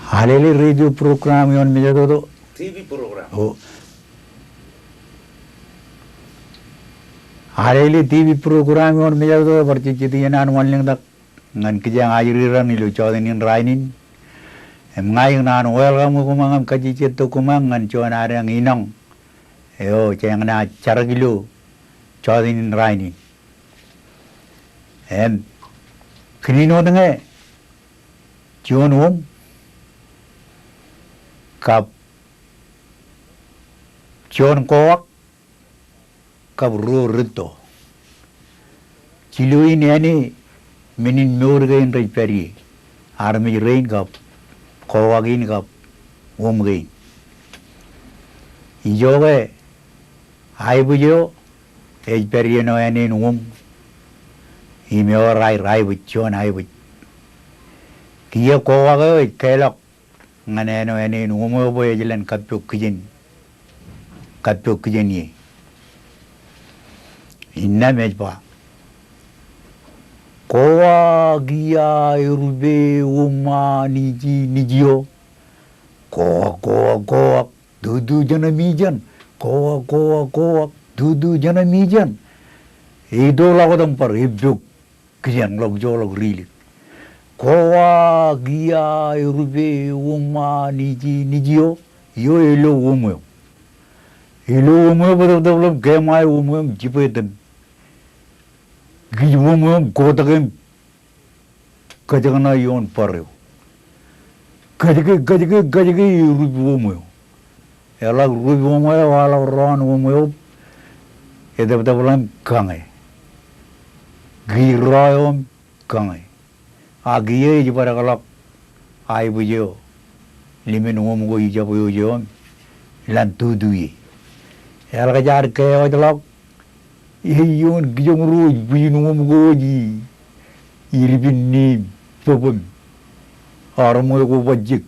Halili radio program yon menjadi tu. TV program. Oh. Halili TV program yon menjadi tu bercita yang anu maling tak ngan kijang ajiriran ilu cawdinin rainin. Ngai nan welcome kumangam kajicit tu kumang ngan cuan ada yang inang. Yo cang na cara gilu cawdinin rainin. Kini no dengai cuan kap cuan kowak kap rito. Cilu ini menin murgain repari army rain kap kowak ini kap gain. Ijo ke ai bujo repari no ini Ime rai bujon ai buj. Kia kowak kelak ngane no ene numo boye jalan kapuk kijen ye. Inna mejba. Kowa gia irube uma nijio. Kowa dudu jana mijan. Kowa dudu jana mijan. Ido lago tampar ibuk kijen log jolog rilik. Kowa gia irube uma nijio yo elo umo betul gemai umo jipetan gi umo kotagem kajagana yon paryo kajage irube umo ela irube umo wala ron umo ede betul kangai gi royom kangai Agiye jipara kalak ai bujo limen ngom go ija bujo lan tuduye el gajar ke otlok iyon gijong ru bujo ngom go ji iribin ni popon armo go bajik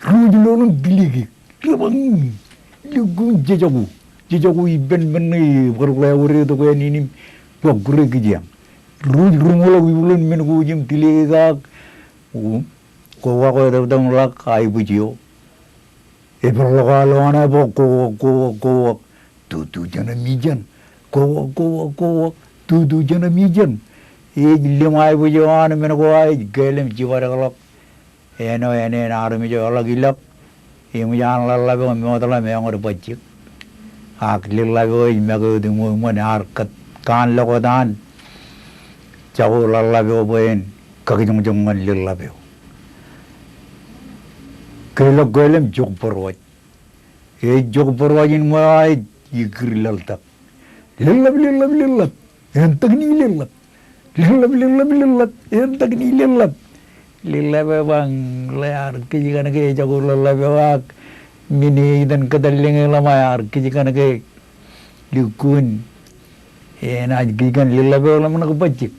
ruj lolon biligi rabang lugu jejagu iben benni berlewure to ko ni pogre gijang ruj rumolo wibulan men go jim tilega kowa ko dang lak ai bujio e perlokalo ana ko tutu jana mijan ko tutu jana mijan e limai bujio ana men ko ai gelem jiwara kalak eno ene armi jo lak ilak e mujan lalla be mo tala me ngor bajik ak lilla go me go dumo mo nar kat kan lokodan Jauh lalabeo boen kaki jong lalabeo. Kelem jog perwaj. Jog perwajin mulai ikir laltak. Lelab. Entak ni lelab. Lelab. Entak ni lelab. Lelab bang lear kijikan ke jago lalabeo ak mini dan kedaling lamayar kijikan ke lukun. Enak kijikan lelabeo lamana kepacik.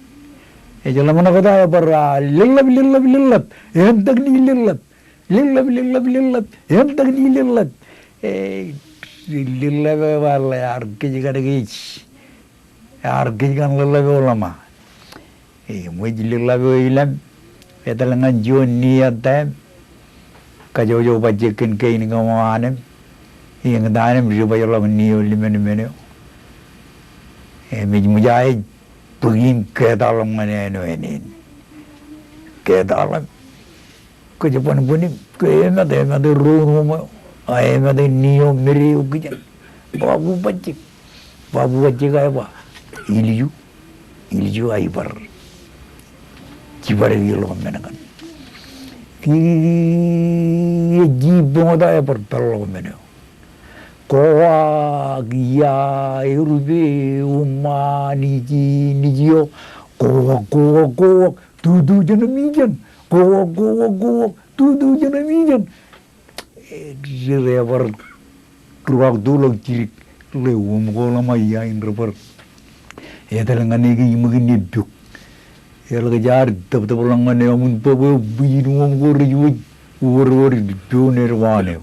Jalan mana kata apa? Lelab, entak ni lelab, entak ni lelab. Lelab wala arki kan lelab ulama. Muj lelab ilam, etalangan jual niatem, kajo bajikin ke ini kawanem, yang danem juga jalan niul limen. Muj mujahid. Pugin ke dalam mana ini ke dalam kejapan puni ke mana rumah ayam ada niyo meri ukijan babu bacik apa ilju aibar cibar gilo mana kan jibong ada aibar terlalu mana kowa gia irube uma nijio kowa tudu jana mijan kowa tudu jana mijan rever ruak dulu cirik le lama ya inrever telengan ini mungkin niduk kejar tetap langan amun pabu binu riuj ur nirwane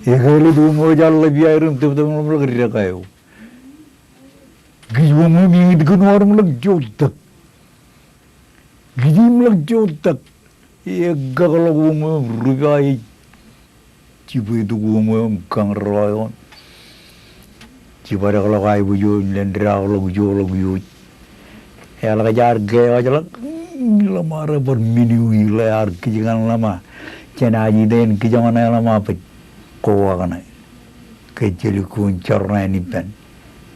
Ekali dungo jalla biarum tetap mulai kerja kayu. Giwang mungkin itu keluar mulai jotak. Gijim mulai jotak. gagalo mo rugai cibu itu mo kang royon cibara kalau kai bujo lendra kalau bujo ya la jar ge aja lama rebor mini lar kijangan lama cina aji den kijangan lama apa kowa kana kecil kun corna ni pen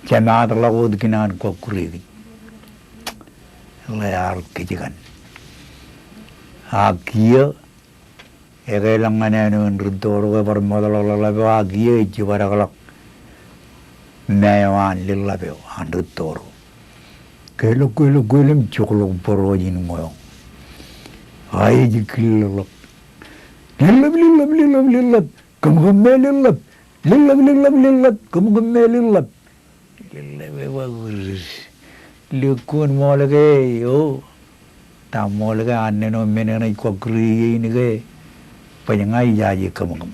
cina terlalu dikinan kok kuri lar kijangan agia egelangan anu rudor ke permodal lalu agia cibara kalau newan lillabe rudor kelo coklo porojin moyo ay jikillo lillab kamgummelillab lillab kamgummelillab lillabe waguris lekun molage yo tamolage anneno menena kokri nige panyangai jaji kamgum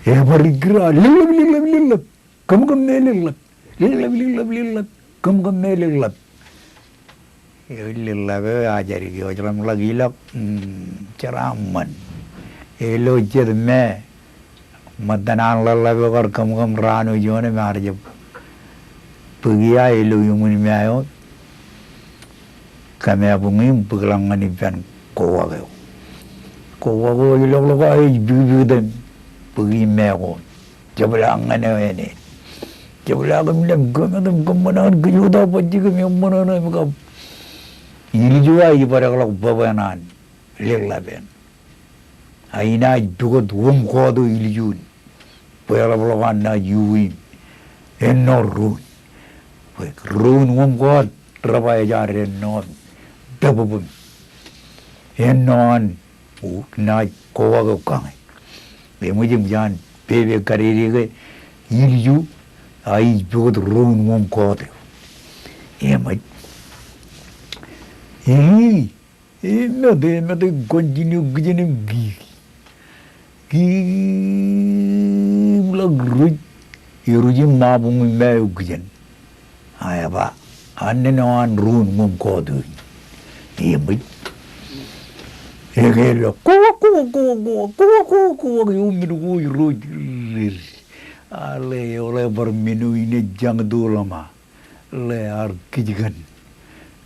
e barigra lillab kamgummelillab lillab kamgummelillab lillab ajari yo jaram lagi lak ceraman elo jedme madanan lillab kar kamgum ranu jone marjab pugia elo yumun meayo kami abungim peglangan ipan kowago ilok ay bibiden pugi meago jabrangan ene jabrangan lem gamadam gamanan gyuda pajji kami manana maka iljuwa ibara kalau babanan lillaben aina dugo dum kodo iljun pera blogan na yuwi enorun run wong rabaya jare non dabubun enon na kowago kangai bemujim jan bebe kariri ge ilju ai bugod run wong kodo emai mede continue gijene gi blagruj iruji mabung meyo gijen ayaba annenon run wong kodo emai egelo ko yumiru ruj ale ole berminu ini jang dulama le ar kijigan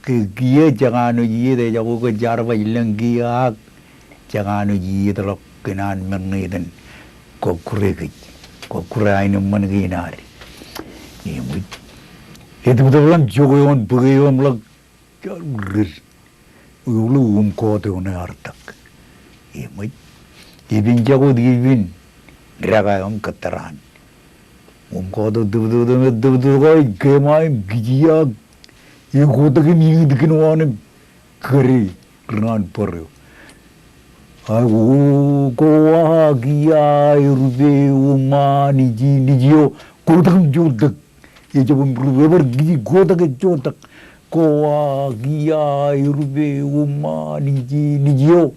ke gie jangan uji de jago ke jarba ilang gia jangan uji terok kenan mengiden ko kuregi ko kurai no manginari ini itu betul jogo yon bugiyon lag rir ulu ko te one artak ini ibin jago divin raga on kataran ko do du ko gemai giya ko to kimi dikino kari ran poryo ai ko giya irbe umani nijiyo ko to jodak ye jabum ruber gi ko to jodak ko giya irbe umani nijiyo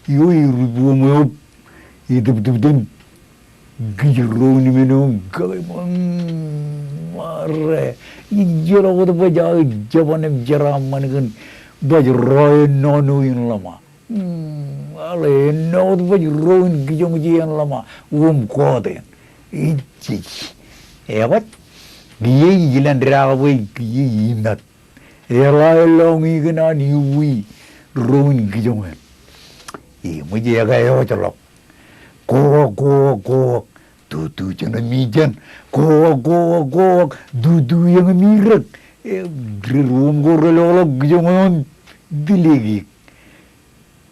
yo irbe mo idubdubdum gijro ni meno gaman mare ijero ko baja jabane jaraman kan bajro nonu in lama ale no bajro gijong jian lama ko de ichi ebat giye gilan drawe giye inat ela longi gna ni wi roin gijong e muje ga yo chalok ko tu jangan mijan ko du yang mirak rum gorolog jangan dilegi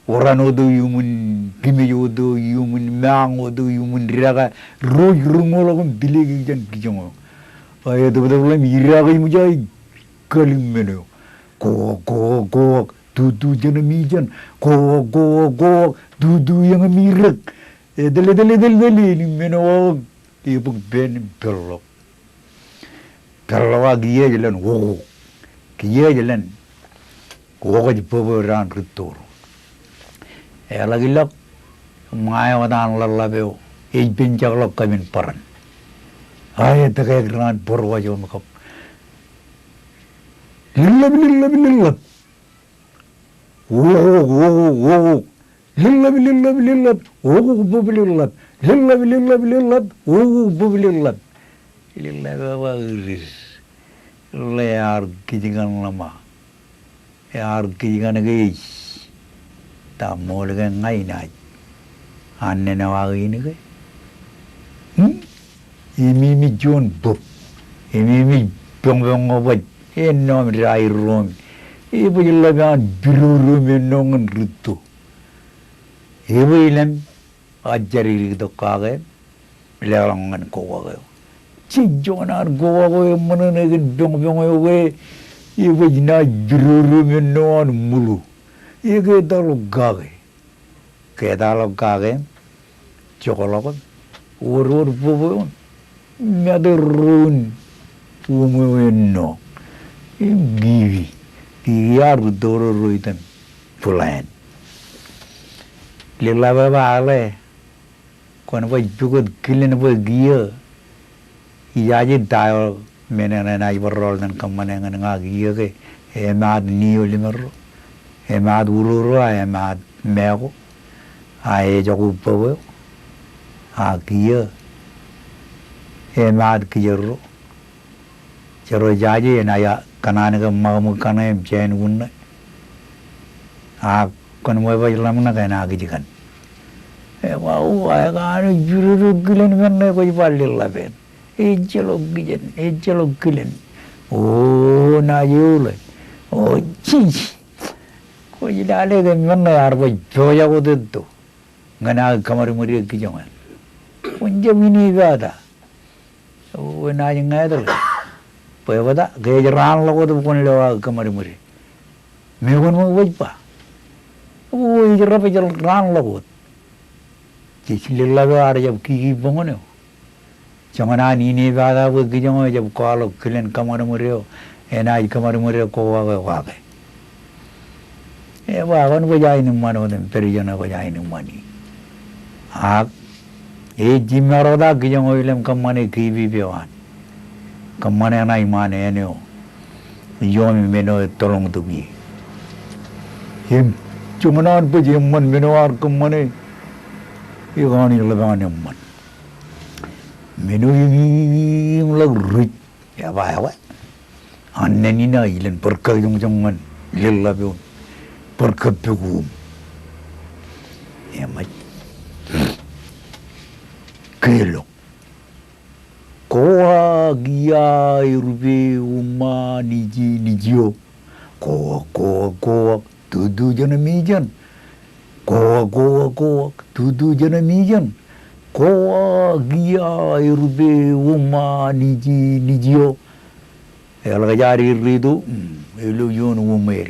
orang odo yumun gimeyodo yumun mang odo yumun raga roj rungolog dilegi jan gijango ay betul miraga mujai kalimeno ko du jangan mijan ko du yang mirak dele ni meno ibuk ben perlo giye jalan wo giye jalan wo ji poberan ritor lagi lak mai wadan lallabeo e bin jaglok kamin paran ay tagay gran porwa jo makap lillab Woo, lillab, lillab, lillab, woo, bub, lillab, lillab, lillab, lillab, woo, bub, lillab. Lillab apa iris? Lear kijikan lama. Yar kijikan guys. Tamu lagi ngai nai. Anne nawagi ini ke? Ini John Bob. Ini bong obat. Enom rai rom. Ibu jelagan biru menongan rutu. Ibu ilam ajari itu kage. Lelangan kowa. Cijonar kowa mana nih bong obat. Ibu jina biru menongan mulu. Ibu dalu kage. Kedalu kage. Cokolok. Urur bubu. Maderun. Umueno. Givi. Giar doro ruitan. Pulan. Lila baba ale. Kau apa juga kilin apa gia. Iya je tayo menena na ibarol dan kamane nga gia ke. Emad niyo limero. Emad ururo emad mego. Ae joku pawo. Gia. Emad kijero. Jero jaje na ya kanan ke mau kanan jen gunna. Kon mo ba ilam na kana gijikan. Wow, ay kan juru gilen menne ko ipalil laben. Ejelo gilen. Oh, na yule. Oh, chi. Ko idale ke menne arbo joya ko deddo. Ngana kamar muri gijongan. Unje mini gada. Oh, na ngadal. Pwede kaya jaran lo ko to kon lewa kamari muri. Megon mo wajpa. Oh, jara pe jaran lo ko. Cicililla be ar jab ki bongone. Jamana ni ne bada bu ki jamo jab kalo kilen kamari muri ho. Ena kamari muri ko wa ke. E wa gon ko jai ni mano den perijana ko jai ni mani. E jimaro da ki jamo ilem kamane ki bi bewan. Kamane na imane eneo. Yomi meno tolong tubi. Him cumanan pe jemman meno ar kamane. Igani leban emman. Meno yung lag rit. Ya ba. Anne ni na ilen perka yung jangan lilla beun. Perka pegum. Ya mai. Kelo. Koa gia irube uma nijio. Koa tudu jana mijan. Koa tudu jana mijan. Koa gia irube uma nijio. Ela jari ridu elu yon umer.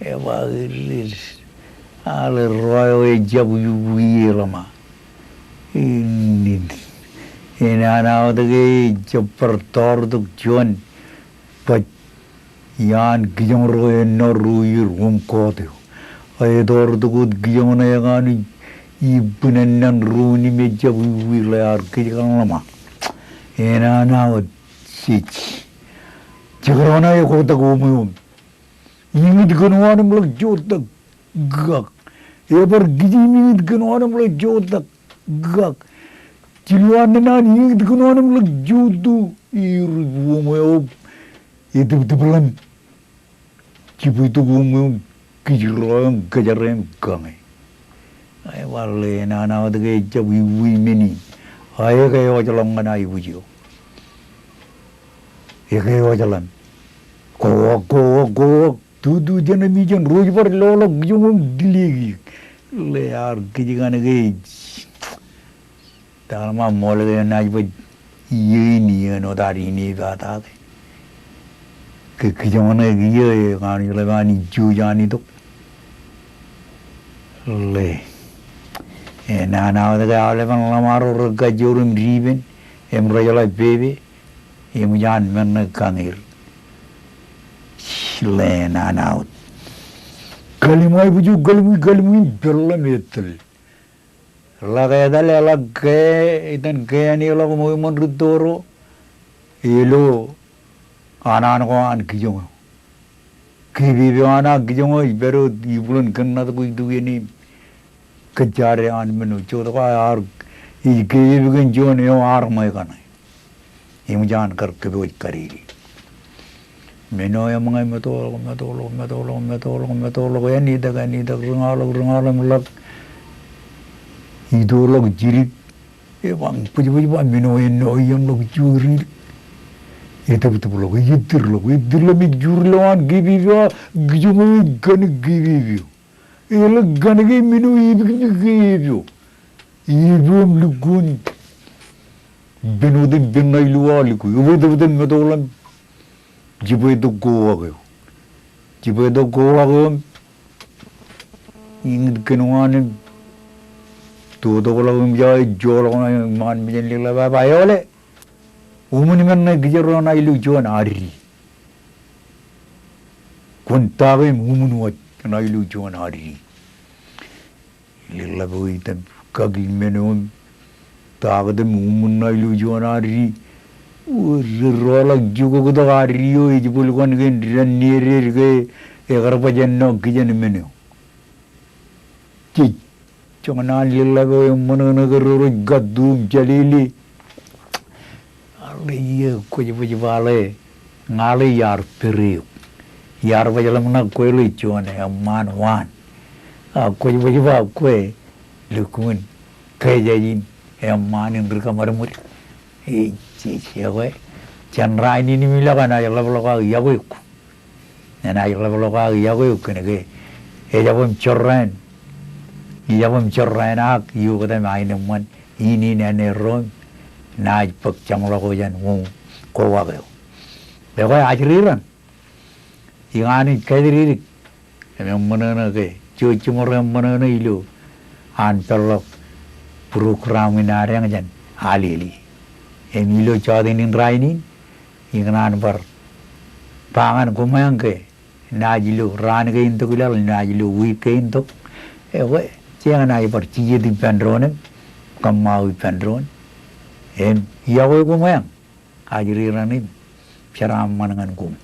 Eva iris. Ale royo e jabu yuirama. Ini. Inana odage chopper tor duk juan but yan gijong roe no ruir kote ay dor duk gijong na yagani ibunan runi meja wilayar kijang lama inana od sich jagrona ya kota gomum ingit gunwan mlak jotak gak ebar gijimit gunwan mlak jotak gak Ciluan na ni kuno anam lag judu iru mo itu betulan cipu itu mo kijiran kajaran kami ay wale na odage jawi wi mini ay kay wajalan na ibujo kay wajalan ko tudu jana mi jan roj par lolo jung diligi le yar kijigan ge Talma molde na ibu ini no dari ini kata ke kijamana giye kan lebani jujani tu le na odage alevan lamaro rga jorum riben emrayala bebe emujan men kanir le na kalimai buju galmi bella metel Lagay dale lagay itan kaya ni lo mo mon ritoro ilo anan ko an kijong Kibiwana gijongo ibero ibulun kanna ko idugeni kajare an menu choda ar I kibigen jon yo ar mai kana imjan kar ke boj kariri meno ya mangai metolo yani daga ni dag rungalo mulak idolo jiri e bang puji ba meno no yam lo juri eta betul lo idir mi jurlo an gibiwa gijumo gan gibiwa ela gan gi meno gibiwa ibum lugun benudin benai lualiku ubudin medolan jibedo goago ingid kenwane todo kolagum jay jolona man mijen lila ba yole umuni manna gijerona ilu jon ari kuntabe umunu wat na ilu jon ari lila boitem kagil menon taagde mumunna ilu jon ari rola jugo da ariyo ijbul kon gen ranire ge egar pajenno gijen meno ti chongna lilla go monona garo gaddu jalili ariye ko jibu vale ngale yar peri yar bajalamna koilo chone amman wan ko jibu ba ko lukun kayajin amman indir kamarmur Siapa? Chandra ini mila kan ayah lepas ya gue, dan ayah lepas ya gue kena ke, jawab certain ak, you kata main teman, ini nene rom, naik pak canglo ko jan ko wae. Dewa ajriran, ingani kadiri, mana ke, cuci orang mana ilu, antarlo program ini ada yang jan alili. Emilio Chadinin Rainin, Ingran Bar Pangan Kumanke, Najilu, Ranke into Gilal, Najilu, week into away. Chiang I per Chi di Pandronem, come out with Pandron, and Yahweh Kumang, Ajiri Ranin, Sharam Manangan Kum.